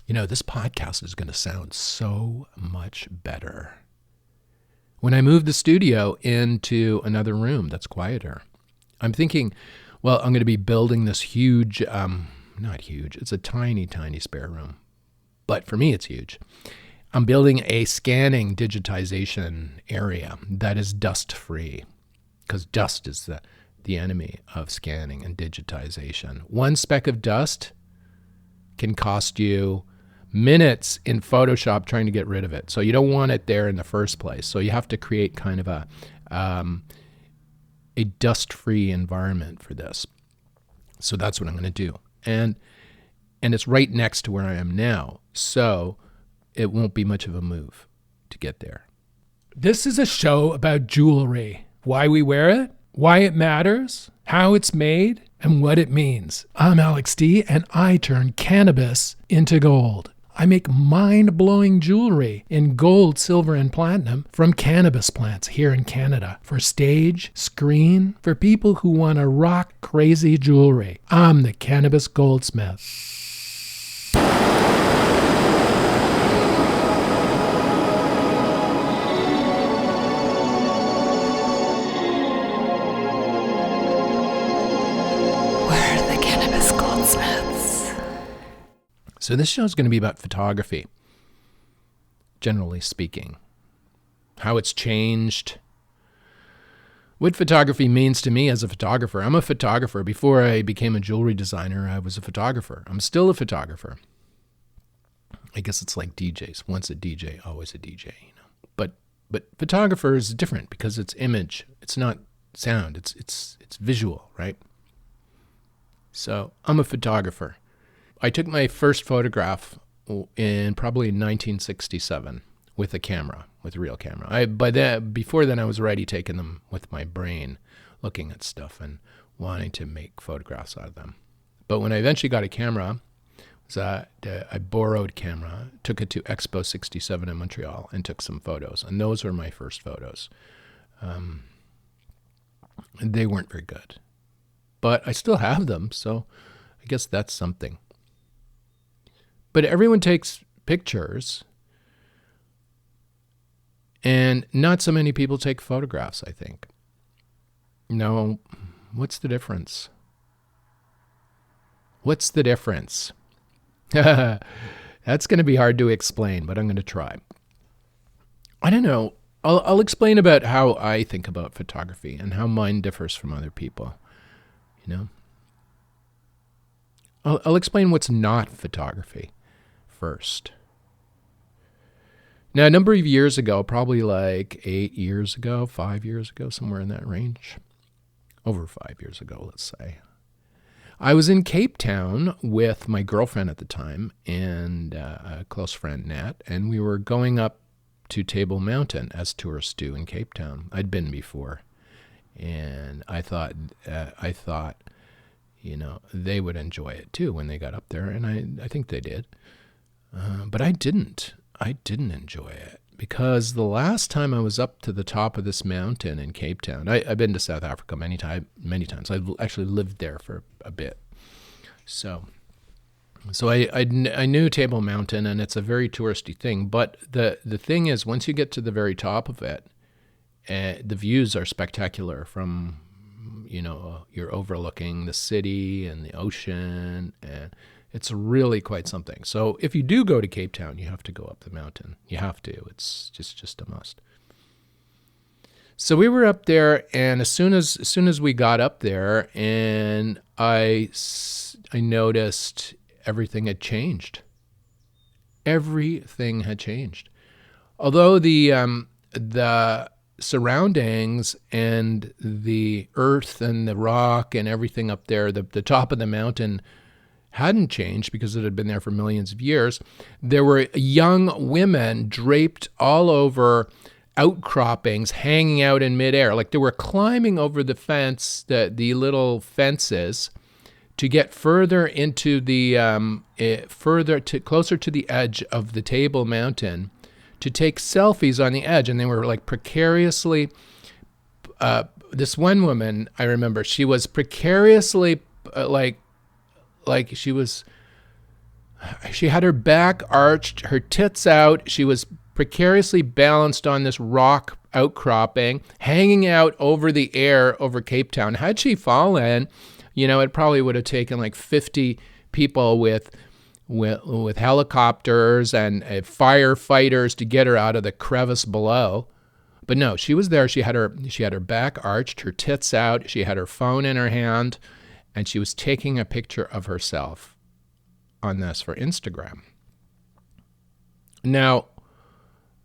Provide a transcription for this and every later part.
This podcast is going to sound so much better when I move the studio into another room that's quieter. I'm thinking, well, I'm going to be building this huge, not huge, it's a tiny, tiny spare room. But for me, it's huge. I'm building a scanning digitization area that is dust-free, because dust is the enemy of scanning and digitization. One speck of dust can cost you minutes in Photoshop trying to get rid of it. So you don't want it there in the first place. So you have to create kind of a dust-free environment for this. So that's what I'm going to do. And it's right next to where I am now. So it won't be much of a move to get there. This is a show about jewelry, why we wear it, why it matters, how it's made, and what it means. I'm Alex D, and I turn cannabis into gold. I make mind-blowing jewelry in gold, silver, and platinum from cannabis plants here in Canada for stage, screen, for people who want to rock crazy jewelry. I'm the Cannabis Goldsmith. We're the Cannabis Goldsmiths. So this show is going to be about photography, generally speaking, how it's changed, what photography means to me as a photographer. I'm a photographer. Before I became a jewelry designer, I was a photographer. I'm still a photographer. I guess it's like DJs. Once a DJ, always a DJ. But photographer is different because it's image. It's not sound. It's visual, right? So I'm a photographer. I took my first photograph in probably 1967 with a camera, with a real camera. Before then, I was already taking them with my brain, looking at stuff and wanting to make photographs out of them. But when I eventually got a camera, I borrowed camera, took it to Expo 67 in Montreal and took some photos. And those were my first photos. They weren't very good. But I still have them, so I guess that's something. But everyone takes pictures, and not so many people take photographs, I think. No, what's the difference? What's the difference? That's going to be hard to explain, but I'm going to try. I don't know. I'll explain about how I think about photography and how mine differs from other people. I'll explain what's not photography first. Now, a number of years ago, probably like 8 years ago, 5 years ago, somewhere in that range, over 5 years ago, let's say, I was in Cape Town with my girlfriend at the time and a close friend, Nat, and we were going up to Table Mountain, as tourists do in Cape Town. I'd been before, and I thought, they would enjoy it too when they got up there, and I think they did. But I didn't enjoy it because the last time I was up to the top of this mountain in Cape Town, I've been to South Africa many times. I've actually lived there for a bit. So I knew Table Mountain, and it's a very touristy thing. But the thing is, once you get to the very top of it, the views are spectacular from, you're overlooking the city and the ocean, and it's really quite something. So if you do go to Cape Town, you have to go up the mountain. You have to. It's just a must. So we were up there, and as soon as we got up there, and I noticed everything had changed. Everything had changed. Although the surroundings and the earth and the rock and everything up there, the top of the mountain hadn't changed because it had been there for millions of years. There were young women draped all over outcroppings, hanging out in midair. Like they were climbing over the fence, the little fences, to get further into the closer to the edge of the Table Mountain, to take selfies on the edge. And they were like precariously. This one woman, I remember, she was precariously like she was, She had her back arched, her tits out. She was precariously balanced on this rock outcropping, hanging out over the air over Cape Town. Had she fallen, it probably would have taken like 50 people with helicopters and firefighters to get her out of the crevice below. But no, she was there. She had her back arched, her tits out. She had her phone in her hand, and she was taking a picture of herself on this for Instagram. Now,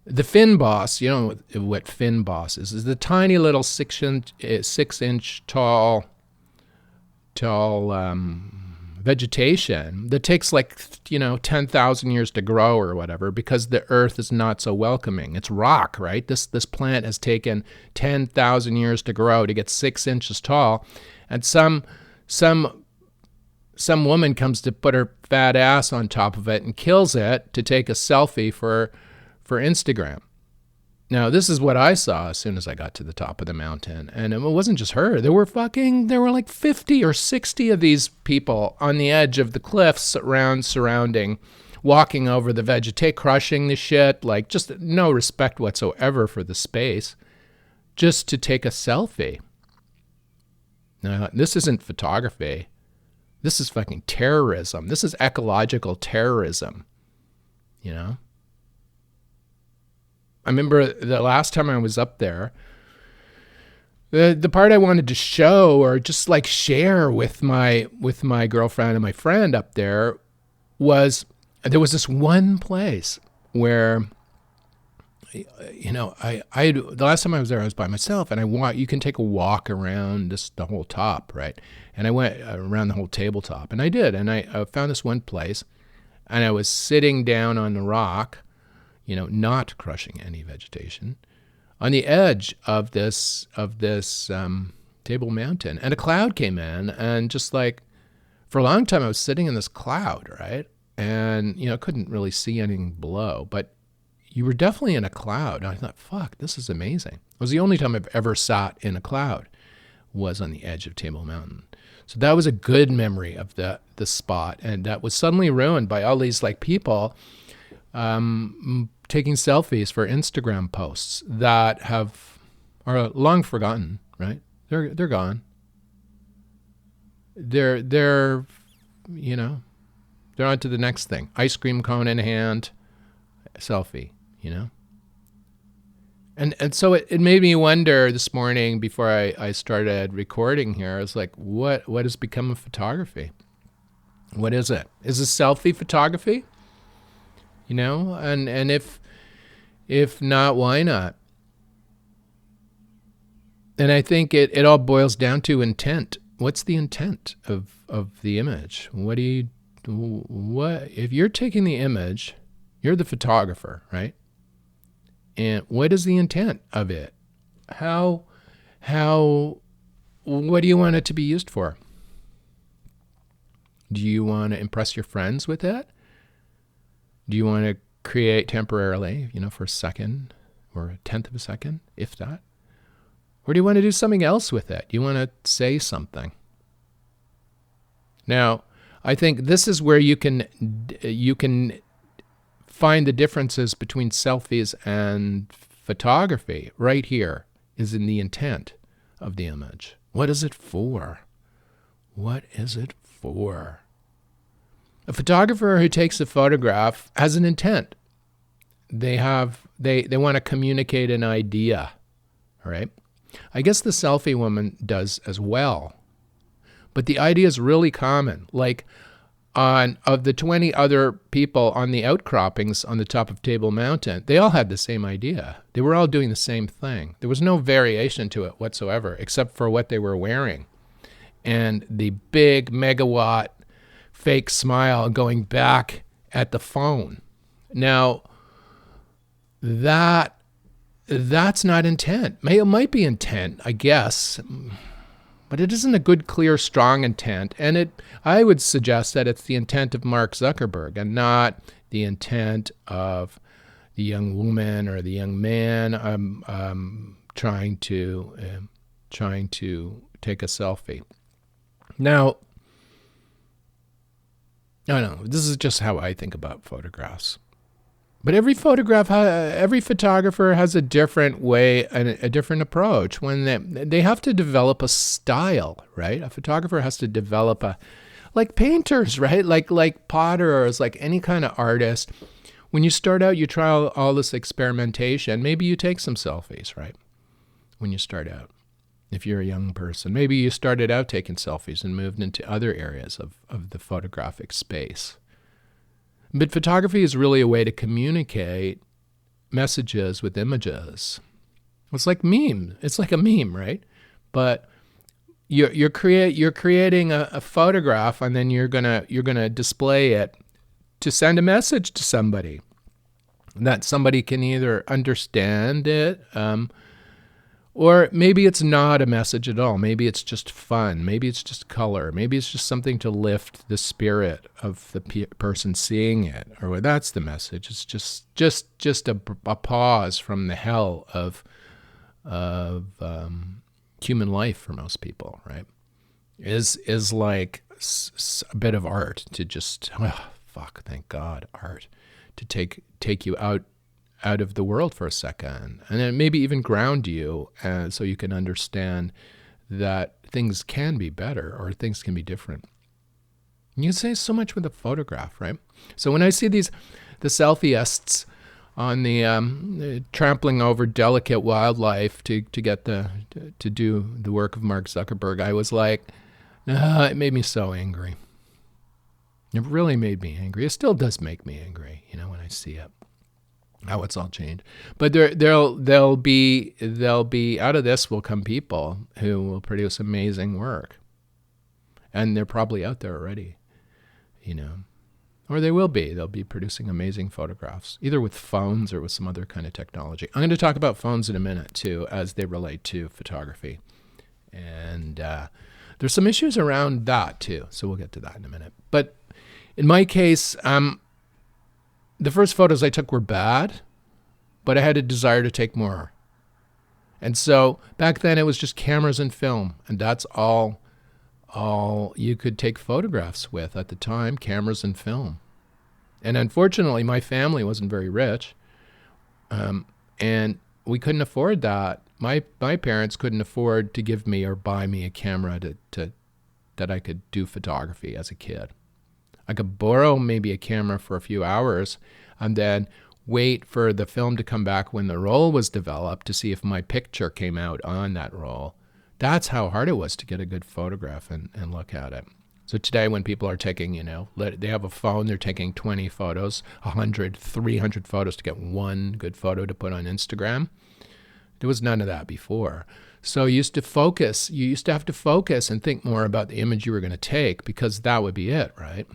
the Fin Boss, you know what Fin Boss is the tiny little 6-inch tall vegetation that takes 10,000 years to grow or whatever, because the earth is not so welcoming. It's rock, right? This plant has taken 10,000 years to grow to get 6 inches tall, and some woman comes to put her fat ass on top of it and kills it to take a selfie for Instagram. Now, this is what I saw as soon as I got to the top of the mountain. And it wasn't just her. There were like 50 or 60 of these people on the edge of the cliffs surrounding, walking over the vegetation, crushing the shit, like just no respect whatsoever for the space, just to take a selfie. Now, this isn't photography. This is fucking terrorism. This is ecological terrorism, I remember the last time I was up there, the part I wanted to show or just share with my girlfriend and my friend up there was there was this one place where, the last time I was there, I was by myself, and you can take a walk around the whole top, right? And I went around the whole tabletop, and I did, and I found this one place, and I was sitting down on the rock, not crushing any vegetation, on the edge of this Table Mountain. And a cloud came in, and for a long time I was sitting in this cloud, right? And, couldn't really see anything below, but you were definitely in a cloud. And I thought, fuck, this is amazing. It was the only time I've ever sat in a cloud, was on the edge of Table Mountain. So that was a good memory of the spot, and that was suddenly ruined by all these people taking selfies for Instagram posts that are long forgotten, right? They're gone. They're on to the next thing. Ice cream cone in hand, selfie, And so it made me wonder this morning before I started recording here. I was like, what has become of photography? What is it? Is it selfie photography? And if not, why not? And I think it all boils down to intent. What's the intent of the image? What if you're taking the image, you're the photographer, right? And what is the intent of it? What do you want it to be used for? Do you want to impress your friends with it? Do you want to create temporarily, for a second or a tenth of a second, if that? Or do you want to do something else with it? Do you want to say something? Now, I think this is where you can find the differences between selfies and photography. Right here is in the intent of the image. What is it for? What is it for? A photographer who takes a photograph has an intent. They want to communicate an idea, right? I guess the selfie woman does as well. But the idea is really common. Of the 20 other people on the outcroppings on the top of Table Mountain, they all had the same idea. They were all doing the same thing. There was no variation to it whatsoever, except for what they were wearing. And the big megawatt fake smile going back at the phone. Now, that's not intent. It might be intent, I guess, but it isn't a good, clear, strong intent. And I would suggest that it's the intent of Mark Zuckerberg and not the intent of the young woman or the young man trying to take a selfie. Now, I don't know. This is just how I think about photographs. But every photographer has a different way and a different approach. When they have to develop a style, right? A photographer has to develop like painters, right? Like potters, like any kind of artist. When you start out, you try all this experimentation. Maybe you take some selfies, right? When you start out, if you're a young person, maybe you started out taking selfies and moved into other areas of the photographic space. But photography is really a way to communicate messages with images. It's like meme. It's like a meme, right? But you're creating a photograph, and then you're gonna display it to send a message to somebody that somebody can either understand it, or maybe it's not a message at all. Maybe it's just fun. Maybe it's just color. Maybe it's just something to lift the spirit of the person seeing it. Or that's the message. It's just a pause from the hell of human life for most people, right? Is like a bit of art to just thank God, art to take you out of the world for a second, and then maybe even ground you, so you can understand that things can be better or things can be different. You can say so much with a photograph, right? So when I see the selfieists on the trampling over delicate wildlife to do the work of Mark Zuckerberg, I was like, it made me so angry. It really made me angry. It still does make me angry, when I see it. How it's all changed. But there'll be out of this will come people who will produce amazing work. And they're probably out there already, Or they'll be producing amazing photographs, either with phones or with some other kind of technology. I'm going to talk about phones in a minute too, as they relate to photography. And there's some issues around that too. So we'll get to that in a minute. But in my case, the first photos I took were bad, but I had a desire to take more. And so back then it was just cameras and film, and that's all you could take photographs with at the time, cameras and film. And unfortunately, my family wasn't very rich, and we couldn't afford that. My parents couldn't afford to give me or buy me a camera that I could do photography as a kid. I could borrow maybe a camera for a few hours and then wait for the film to come back when the roll was developed to see if my picture came out on that roll. That's how hard it was to get a good photograph and look at it. So today when people are taking, they have a phone, they're taking 20 photos, 100, 300 photos to get one good photo to put on Instagram. There was none of that before. So you used to have to focus and think more about the image you were going to take, because that would be it, right?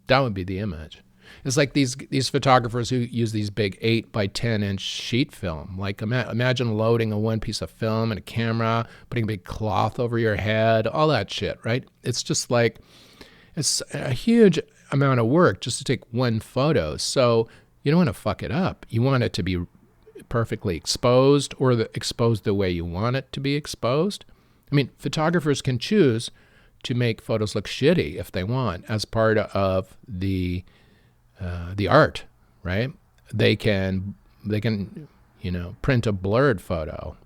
That would be the image. It's like these photographers who use these big 8 by 10 inch sheet film. Like imagine loading a one piece of film and a camera, putting a big cloth over your head, all that shit, right? It's just like, it's a huge amount of work just to take one photo. So you don't want to fuck it up. You want it to be perfectly exposed, or exposed the way you want it to be exposed. I mean, photographers can choose to make photos look shitty if they want as part of the art, right? They can print a blurred photo,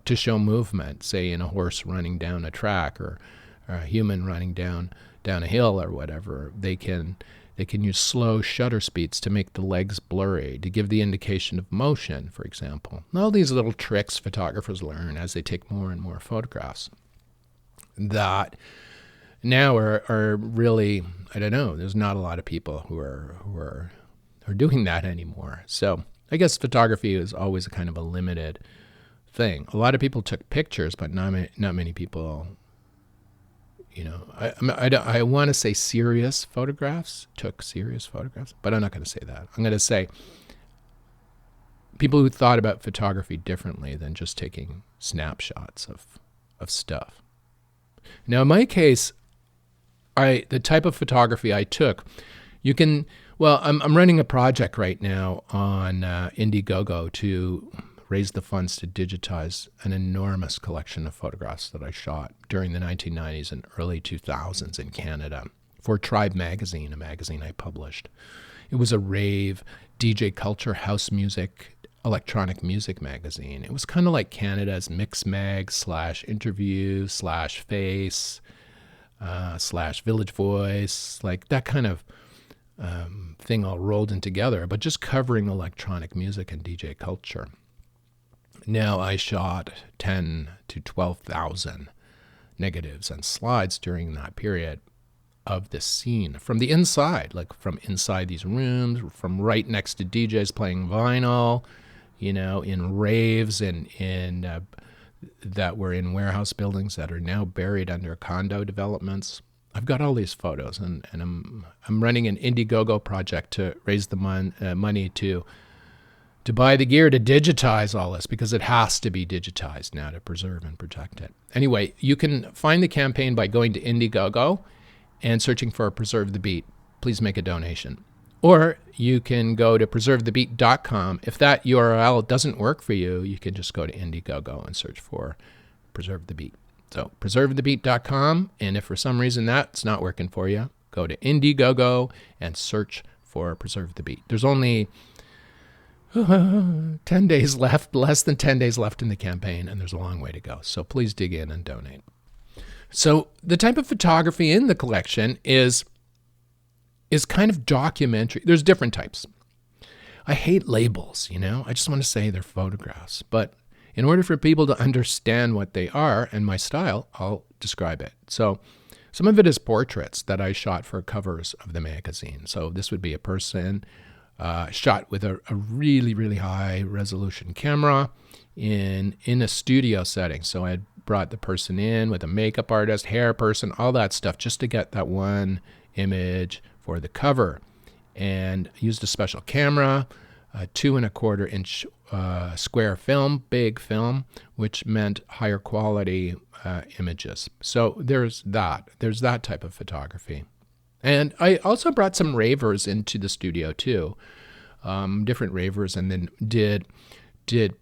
to show movement, say in a horse running down a track or a human running down a hill or whatever. They can use slow shutter speeds to make the legs blurry, to give the indication of motion, for example. All these little tricks photographers learn as they take more and more photographs that now are really, I don't know, there's not a lot of people who are doing that anymore. So I guess photography is always a kind of a limited thing. A lot of people took pictures, but not many people, I want to say took serious photographs, but I'm not going to say that. I'm going to say people who thought about photography differently than just taking snapshots of stuff. Now, in my case, the type of photography I took, I'm running a project right now on Indiegogo to raise the funds to digitize an enormous collection of photographs that I shot during the 1990s and early 2000s in Canada for Tribe magazine, a magazine I published. It was a rave, DJ culture, house music, electronic music magazine. It was kind of like Canada's Mix Mag / Interview / Face / Village Voice, like that kind of thing all rolled in together, but just covering electronic music and DJ culture. Now I shot 10 to 12,000 negatives and slides during that period of this scene from the inside, like from inside these rooms, from right next to DJs playing vinyl, in raves and that were in warehouse buildings that are now buried under condo developments. I've got all these photos, and I'm running an Indiegogo project to raise the money to buy the gear to digitize all this, because it has to be digitized now to preserve and protect it. Anyway, you can find the campaign by going to Indiegogo and searching for Preserve the Beat. Please make a donation. Or you can go to preservethebeat.com. If that URL doesn't work for you, you can just go to Indiegogo and search for Preserve the Beat. So preservethebeat.com, and if for some reason that's not working for you, go to Indiegogo and search for Preserve the Beat. There's only 10 days left, less than 10 days left in the campaign, and there's a long way to go. So please dig in and donate. So the type of photography in the collection is kind of documentary. There's different types. I hate labels, I just want to say they're photographs. But in order for people to understand what they are and my style, I'll describe it. So some of it is portraits that I shot for covers of the magazine. So this would be a person shot with a really, really high resolution camera in a studio setting. So I had brought the person in with a makeup artist, hair person, all that stuff, just to get that one image for the cover. And used a special camera, 2¼ inch square film, big film, which meant higher quality images. So there's that type of photography. And I also brought some ravers into the studio too, different ravers, and then did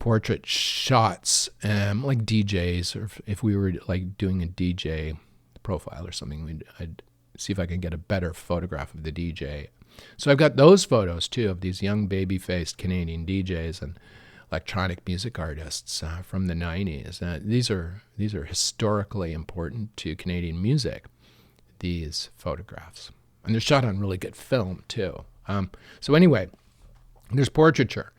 portrait shots, like DJs, or if we were like doing a DJ profile or something, I'd see if I can get a better photograph of the DJ. So I've got those photos too of these young baby-faced Canadian DJs and electronic music artists from the 90s. These are historically important to Canadian music, these photographs. And they're shot on really good film too. So anyway, there's portraiture.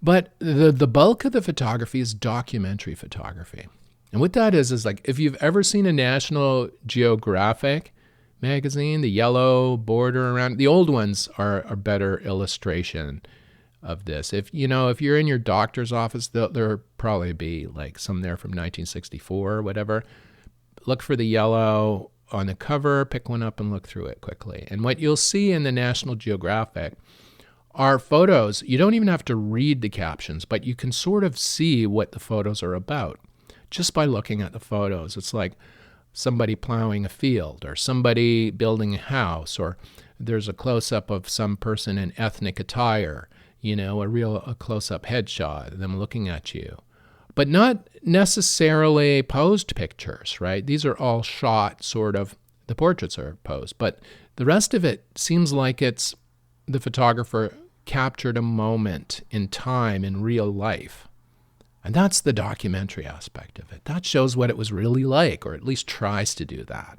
But the bulk of the photography is documentary photography. And what that is like, if you've ever seen a National Geographic magazine, the yellow border around, the old ones are a better illustration of this. If you're in your doctor's office, there'll probably be like some there from 1964 or whatever. Look for the yellow on the cover, pick one up and look through it quickly. And what you'll see in the National Geographic are photos. You don't even have to read the captions, but you can sort of see what the photos are about just by looking at the photos. It's like somebody plowing a field, or somebody building a house, or there's a close-up of some person in ethnic attire, a close-up headshot of them looking at you. But not necessarily posed pictures, right? These are all shot the portraits are posed, but the rest of it seems like it's the photographer captured a moment in time in real life. And that's the documentary aspect of it. That shows what it was really like, or at least tries to do that.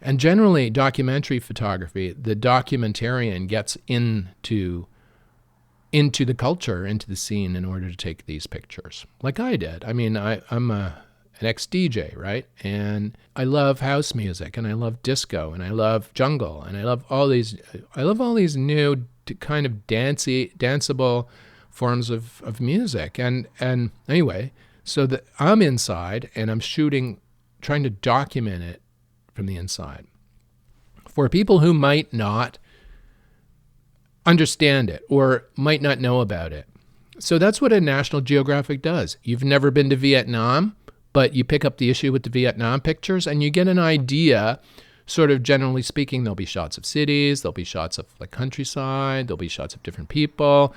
And generally, documentary photography, the documentarian gets into the culture, into the scene in order to take these pictures, like I did. I mean, I'm an ex-DJ, right? And I love house music, and I love disco, and I love jungle, and I love all these new kind of danceable forms of music. And anyway, so that I'm inside and I'm shooting, trying to document it from the inside. For people who might not understand it or might not know about it. So that's what a National Geographic does. You've never been to Vietnam, but you pick up the issue with the Vietnam pictures and you get an idea, sort of generally speaking. There'll be shots of cities, there'll be shots of like countryside, there'll be shots of different people.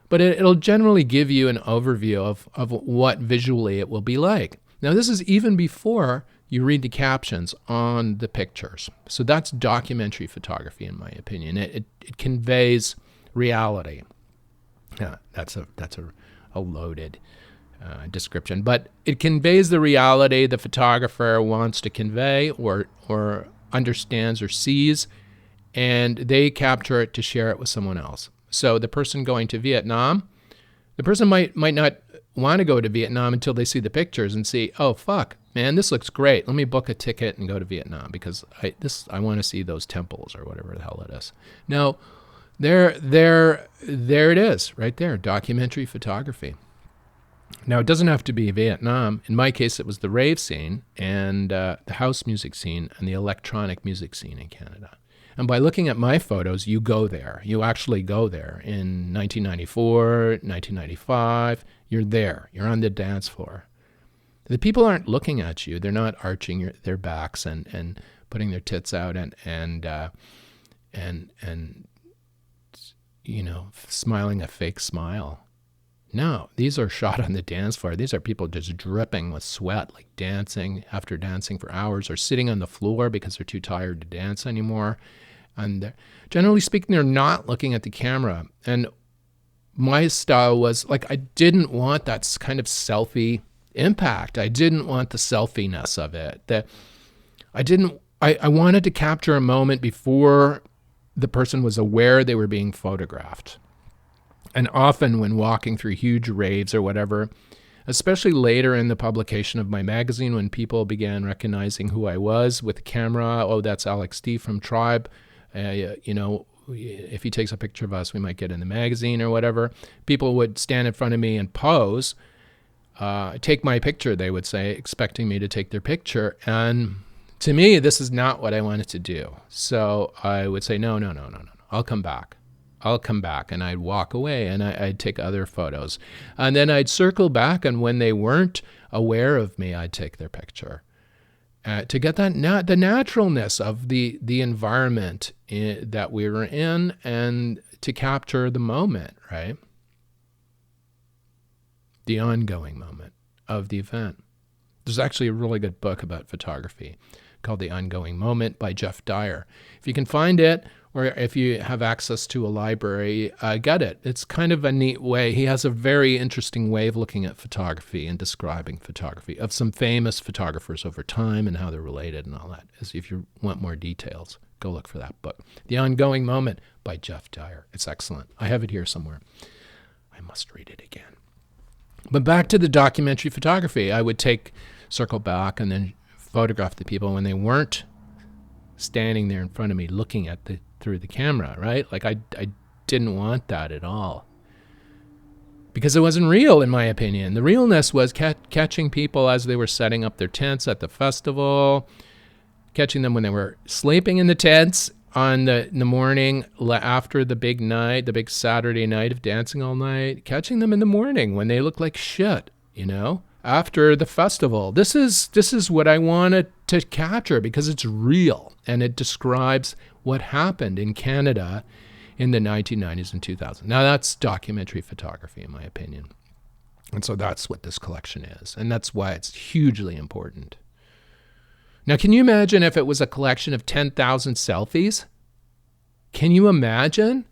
But it'll generally give you an overview of what visually it will be like. Now, this is even before you read the captions on the pictures. So that's documentary photography, in my opinion. It conveys reality. Yeah, that's a loaded description, but it conveys the reality the photographer wants to convey or understands or sees, and they capture it to share it with someone else. So the person going to Vietnam, the person might not want to go to Vietnam until they see the pictures and see, oh, fuck, man, this looks great. Let me book a ticket and go to Vietnam because I want to see those temples or whatever the hell it is. Now, there it is, right there, documentary photography. Now, it doesn't have to be Vietnam. In my case, it was the rave scene and the house music scene and the electronic music scene in Canada. And by looking at my photos, you go there. You actually go there. In 1994, 1995, you're there. You're on the dance floor. The people aren't looking at you. They're not arching their backs and putting their tits out and smiling a fake smile. No, these are shot on the dance floor. These are people just dripping with sweat, like dancing after dancing for hours, or sitting on the floor because they're too tired to dance anymore. And generally speaking, they're not looking at the camera. And my style was like, I didn't want that kind of selfie impact. I didn't want the selfie-ness of it. I wanted to capture a moment before the person was aware they were being photographed. And often when walking through huge raves or whatever, especially later in the publication of my magazine, when people began recognizing who I was with the camera, oh, that's Alex D from Tribe, if he takes a picture of us, we might get in the magazine or whatever. People would stand in front of me and pose, take my picture, they would say, expecting me to take their picture. And to me, this is not what I wanted to do. So I would say, no, I'll come back. And I'd walk away and I'd take other photos. And then I'd circle back, and when they weren't aware of me, I'd take their picture. To get that the naturalness of the environment that we were in, and to capture the moment, right? The ongoing moment of the event. There's actually a really good book about photography called The Ongoing Moment by Jeff Dyer. If you can find it, or if you have access to a library, get it. It's kind of a neat way. He has a very interesting way of looking at photography and describing photography of some famous photographers over time and how they're related and all that. As if you want more details, go look for that book. The Ongoing Moment by Jeff Dyer. It's excellent. I have it here somewhere. I must read it again. But back to the documentary photography. I would circle back and then photograph the people when they weren't standing there in front of me looking at through the camera, right? Like I didn't want that at all, because it wasn't real, in my opinion. The realness was catching people as they were setting up their tents at the festival, catching them when they were sleeping in the tents in the morning after the big night, the big Saturday night of dancing all night, catching them in the morning when they look like shit, after the festival. This is what I wanted to capture because it's real and it describes what happened in Canada in the 1990s and 2000s. Now that's documentary photography, in my opinion. And so that's what this collection is. And that's why it's hugely important. Now, can you imagine if it was a collection of 10,000 selfies? Can you imagine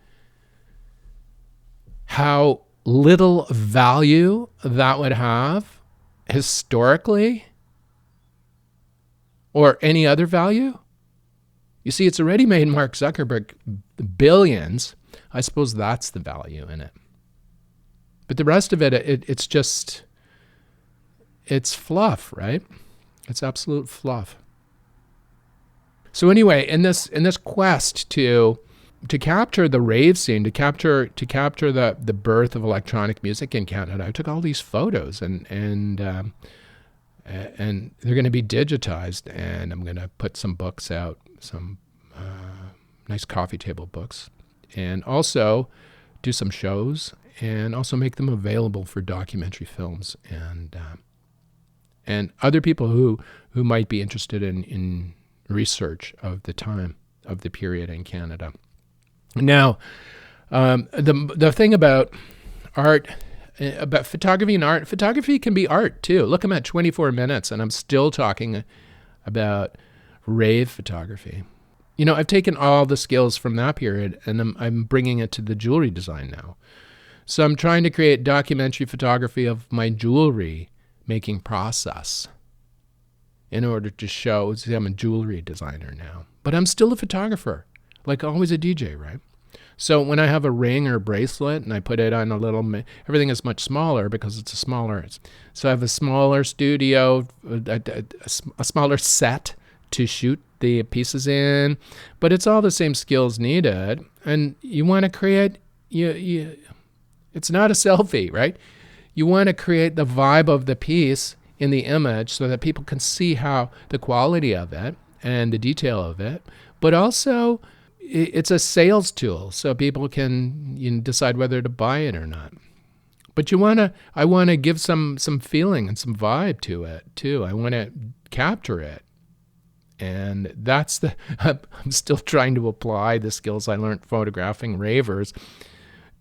how little value that would have historically, or any other value? You see, it's already made Mark Zuckerberg billions. I suppose that's the value in it. But the rest of it, it's fluff, right? It's absolute fluff. So anyway, in this quest to capture the rave scene, to capture the birth of electronic music in Canada, I took all these photos and they're going to be digitized, and I'm going to put some books out, some nice coffee table books, and also do some shows, and also make them available for documentary films and other people who might be interested in research of the time of the period in Canada. Now, the thing about art, about photography and art, photography can be art too. Look, I'm at 24 minutes and I'm still talking about rave photography. You know, I've taken all the skills from that period and I'm bringing it to the jewelry design now. So I'm trying to create documentary photography of my jewelry making process in order to show, see, I'm a jewelry designer now, but I'm still a photographer, like always a DJ, right? So when I have a ring or a bracelet and I put it on a little, everything is much smaller because it's a smaller, so I have a smaller studio, a smaller set to shoot the pieces in, but it's all the same skills needed. And you want to create, it's not a selfie, right? You want to create the vibe of the piece in the image so that people can see how the quality of it and the detail of it, but also it's a sales tool so people can decide whether to buy it or not. But I want to give some feeling and some vibe to it too. I want to capture it. And I'm still trying to apply the skills I learned photographing ravers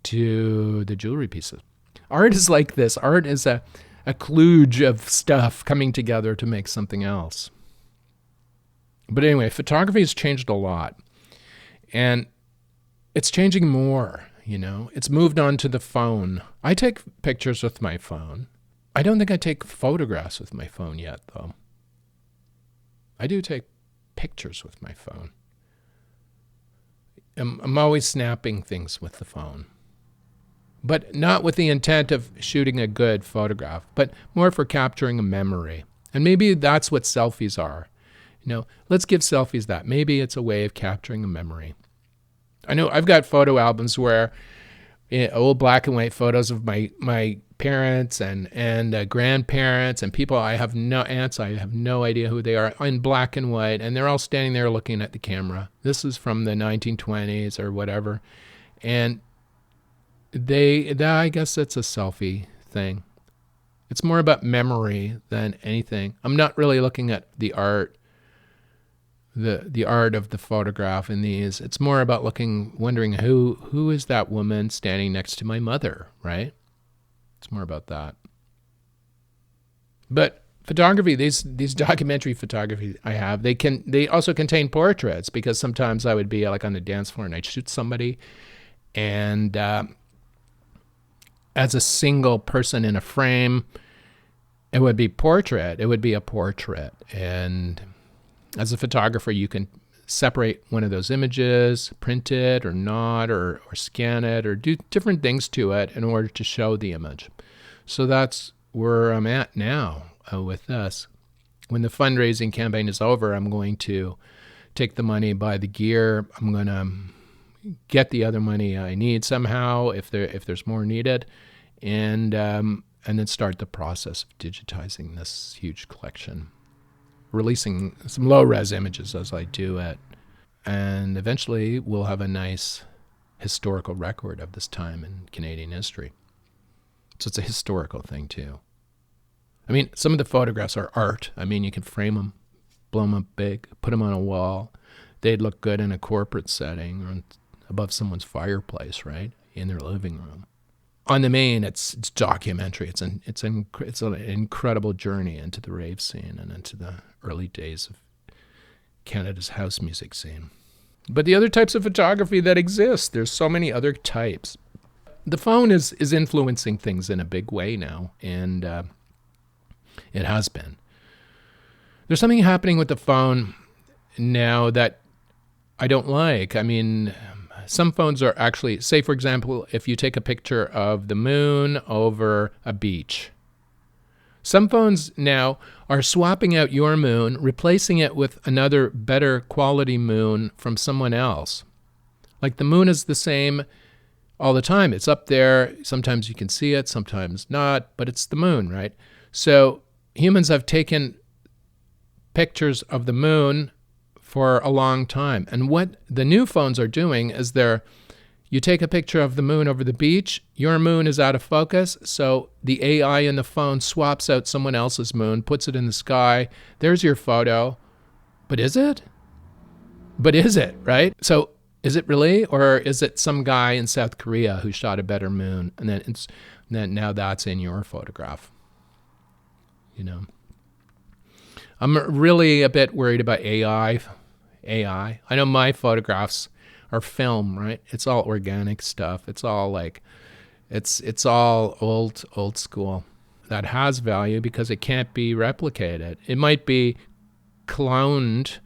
to the jewelry pieces. Art is like this. Art is a kludge of stuff coming together to make something else. But anyway, photography has changed a lot. And it's changing more, It's moved on to the phone. I take pictures with my phone. I don't think I take photographs with my phone yet, though. I do take pictures with my phone. I'm always snapping things with the phone. But not with the intent of shooting a good photograph, but more for capturing a memory. And maybe that's what selfies are. Let's give selfies that. Maybe it's a way of capturing a memory. I know I've got photo albums where old black and white photos of my parents and grandparents and people I have no idea who they are, in black and white, and they're all standing there looking at the camera. This is from the 1920s or whatever. And I guess it's a selfie thing. It's more about memory than anything. I'm not really looking at the art, the art of the photograph in these. It's more about wondering who is that woman standing next to my mother, right? It's more about that. But photography, these documentary photography I have, they also contain portraits, because sometimes I would be like on the dance floor and I'd shoot somebody, and as a single person in a frame, it would be a portrait. And as a photographer, you can separate one of those images, print it or not, or scan it, or do different things to it in order to show the image. So that's where I'm at now with this. When the fundraising campaign is over, I'm going to take the money, buy the gear. I'm going to get the other money I need somehow if there's more needed, and then start the process of digitizing this huge collection, releasing some low-res images as I do it, and eventually we'll have a nice historical record of this time in Canadian history. So it's a historical thing too. I mean, some of the photographs are art. I mean, you can frame them, blow them up big, put them on a wall. They'd look good in a corporate setting or above someone's fireplace, right, in their living room. On the main, it's documentary. It's an incredible journey into the rave scene and into the early days of Canada's house music scene. But the other types of photography that exist, there's so many other types. The phone is influencing things in a big way now, and it has been. There's something happening with the phone now that I don't like. I mean, some phones are actually, say for example, if you take a picture of the moon over a beach, some phones now are swapping out your moon, replacing it with another better quality moon from someone else. Like the moon is the same all the time. It's up there. Sometimes you can see it, sometimes not, but it's the moon, right? So humans have taken pictures of the moon for a long time. And what the new phones are doing is you take a picture of the moon over the beach, your moon is out of focus, so the AI in the phone swaps out someone else's moon, puts it in the sky, there's your photo. But is it? Right? So is it really? Or is it some guy in South Korea who shot a better moon, and then now that's in your photograph? I'm really a bit worried about AI. I know my photographs are film, right? It's all organic stuff. It's all like, it's all old school. That has value because it can't be replicated. It might be cloned,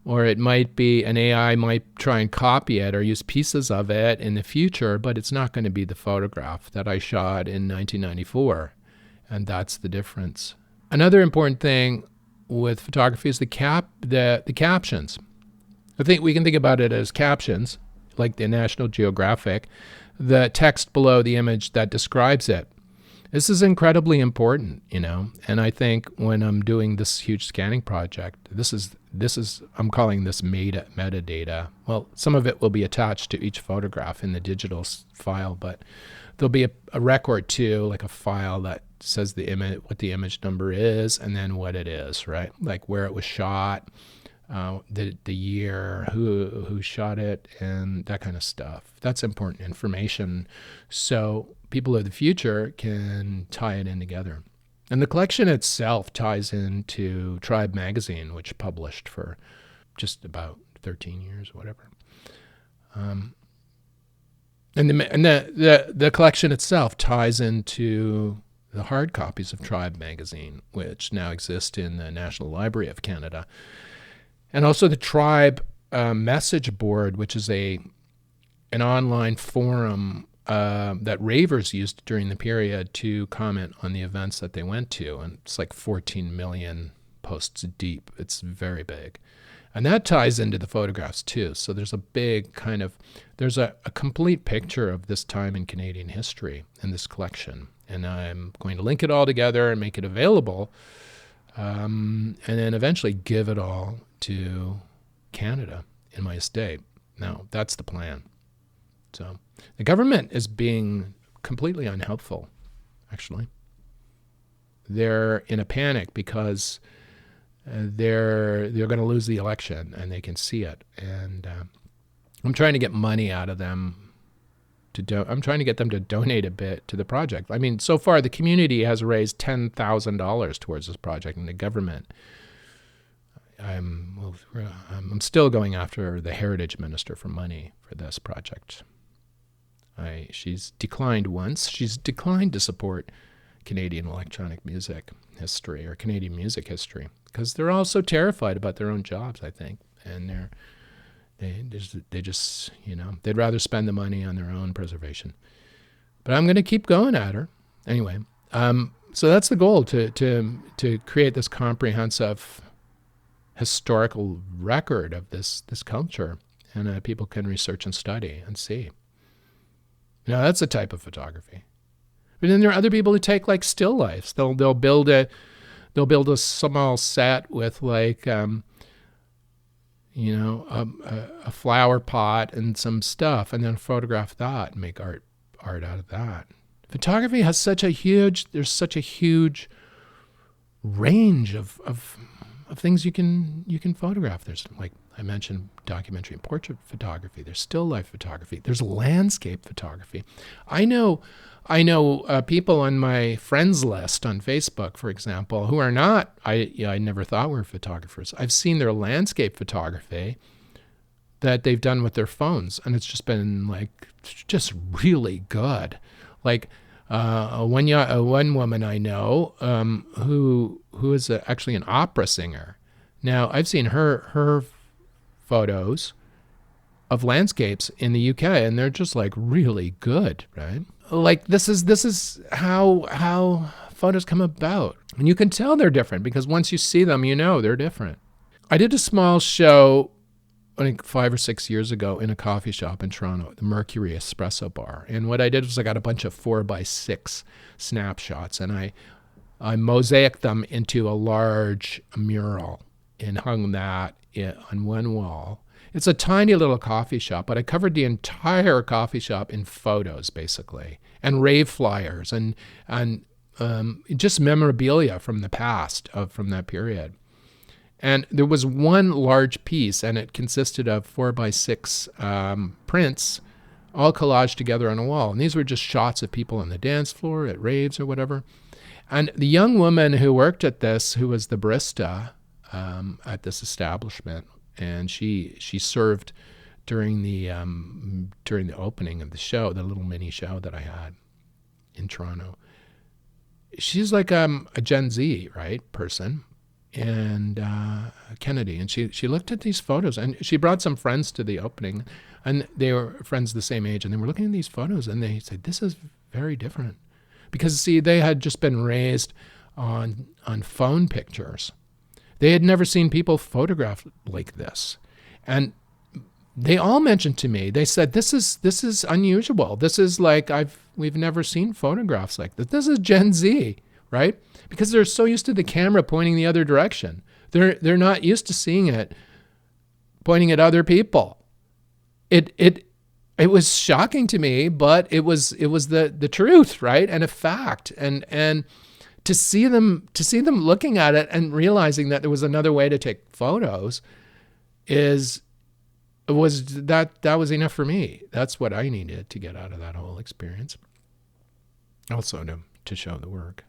or it might be an AI might try and copy it or use pieces of it in the future, but it's not going to be the photograph that I shot in 1994. And that's the difference. Another important thing with photography is the captions. I think we can think about it as captions, like the National Geographic, the text below the image that describes it. This is incredibly important, and I think when I'm doing this huge scanning project, this is I'm calling this metadata. Well, some of it will be attached to each photograph in the digital file, but there'll be a record too, like a file that says the image, what the image number is, and then what it is, right? Like where it was shot, the year, who shot it, and that kind of stuff. That's important information, so people of the future can tie it in together. And the collection itself ties into Tribe magazine, which published for just about 13 years, whatever. And the collection itself ties into the hard copies of Tribe magazine, which now exist in the National Library of Canada. And also the Tribe message board, which is an online forum that ravers used during the period to comment on the events that they went to. And it's like 14 million posts deep. It's very big. And that ties into the photographs too. So there's a big there's a complete picture of this time in Canadian history in this collection. And I'm going to link it all together and make it available, and then eventually give it all to Canada in my estate. Now, that's the plan. So the government is being completely unhelpful, actually. They're in a panic because they're going to lose the election, and they can see it. And I'm trying to get money out of them. I'm trying to get them to donate a bit to the project. I mean, so far the community has raised $10,000 towards this project, and the government. I'm still going after the heritage minister for money for this project. She's declined once. She's declined to support Canadian electronic music history or Canadian music history because they're all so terrified about their own jobs, I think, and they just they'd rather spend the money on their own preservation. But I'm going to keep going at her anyway. So that's the goal, to create this comprehensive historical record of this culture, and people can research and study and see. Now that's a type of photography. But then there are other people who take like still lifes. They'll build a small set with like a flower pot and some stuff, and then photograph that and make art out of that. Photography has such a huge range of things you can photograph. There's, like I mentioned, documentary and portrait photography. There's still life photography. There's landscape photography. I know people on my friends list on Facebook, for example, who are not. I never thought were photographers. I've seen their landscape photography that they've done with their phones, and it's just been just really good. Like one woman I know who is actually an opera singer. Now I've seen her photos of landscapes in the UK, and they're just like really good, right? Like this is how photos come about, and you can tell they're different because once you see them, they're different. I did a small show, I think 5 or 6 years ago, in a coffee shop in Toronto, the Mercury Espresso Bar. And what I did was I got a bunch of 4x6 snapshots, and I mosaicked them into a large mural and hung that on one wall. It's a tiny little coffee shop, but I covered the entire coffee shop in photos, basically, and rave flyers and just memorabilia from the past from that period. And there was one large piece, and it consisted of 4x6 prints, all collaged together on a wall. And these were just shots of people on the dance floor, at raves or whatever. And the young woman who worked at this, who was the barista, at this establishment, and she served during the opening of the show, the little mini show that I had in Toronto. She's like a Gen Z, right, person, and Kennedy, and she looked at these photos, and she brought some friends to the opening, and they were friends the same age, and they were looking at these photos, and they said, this is very different. Because, see, they had just been raised on phone pictures. They had never seen people photograph like this. And they all mentioned to me, they said, this is unusual. This is like, we've never seen photographs like this. This is Gen Z, right? Because they're so used to the camera pointing the other direction. They're not used to seeing it pointing at other people. It was shocking to me, but it was the truth, right? And a fact. And to see them looking at it and realizing that there was another way to take photos was enough for me. That's what I needed to get out of that whole experience. Also to show the work.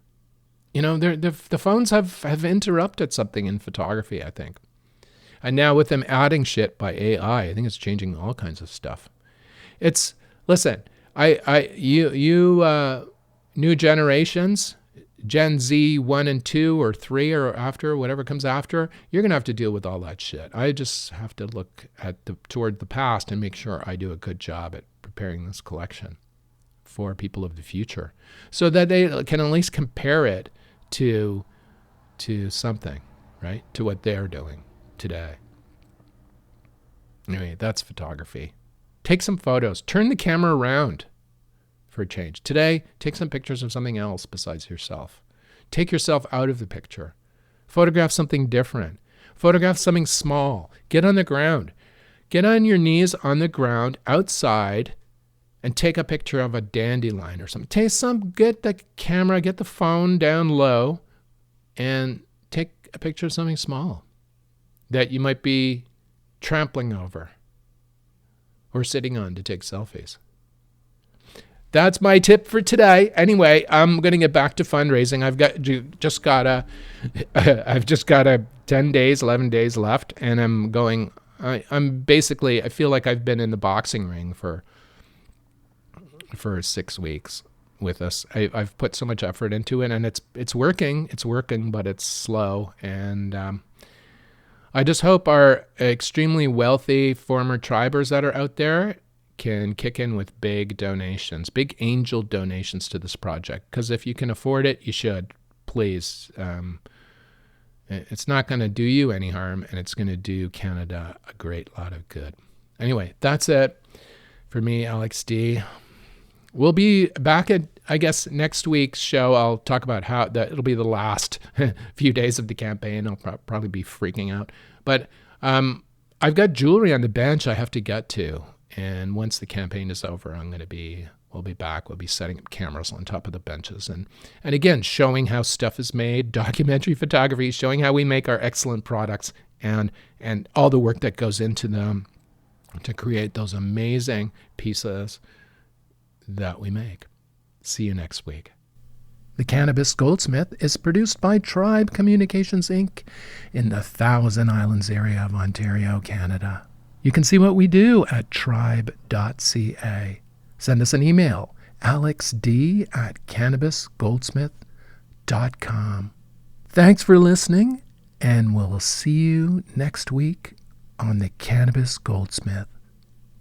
You know, the phones have interrupted something in photography, I think. And now with them adding shit by AI, I think it's changing all kinds of stuff. Listen, new generations, Gen Z 1 and 2 or 3 or after, whatever comes after, you're going to have to deal with all that shit. I just have to look toward the past and make sure I do a good job at preparing this collection for people of the future so that they can at least compare it to something, right? To what they're doing today. Anyway, that's photography. Take some photos. Turn the camera around for a change. Today, take some pictures of something else besides yourself. Take yourself out of the picture. Photograph something different. Photograph something small. Get on the ground. Get on your knees on the ground outside and take a picture of a dandelion or something. Get the camera, get the phone down low and take a picture of something small that you might be trampling over or sitting on to take selfies. That's my tip for today. Anyway, I'm going to get back to fundraising. I've just got a 10 days, 11 days left, and I feel like I've been in the boxing ring for 6 weeks with us. I've put so much effort into it, and it's working. It's working, but it's slow, and I just hope our extremely wealthy former tribers that are out there can kick in with big donations, big angel donations to this project. Because if you can afford it, you should. Please. It's not going to do you any harm, and it's going to do Canada a great lot of good. Anyway, that's it for me, Alex D. We'll be back at, I guess, next week's show. I'll talk about how it'll be the last few days of the campaign. I'll probably be freaking out. But I've got jewelry on the bench I have to get to. And once the campaign is over, we'll be back. We'll be setting up cameras on top of the benches. And again, showing how stuff is made, documentary photography, showing how we make our excellent products and all the work that goes into them to create those amazing pieces that we make. See you next week. The Cannabis Goldsmith is produced by Tribe Communications, Inc. in the Thousand Islands area of Ontario, Canada. You can see what we do at tribe.ca. Send us an email, alexd@cannabisgoldsmith.com. Thanks for listening, and we'll see you next week on the Cannabis Goldsmith.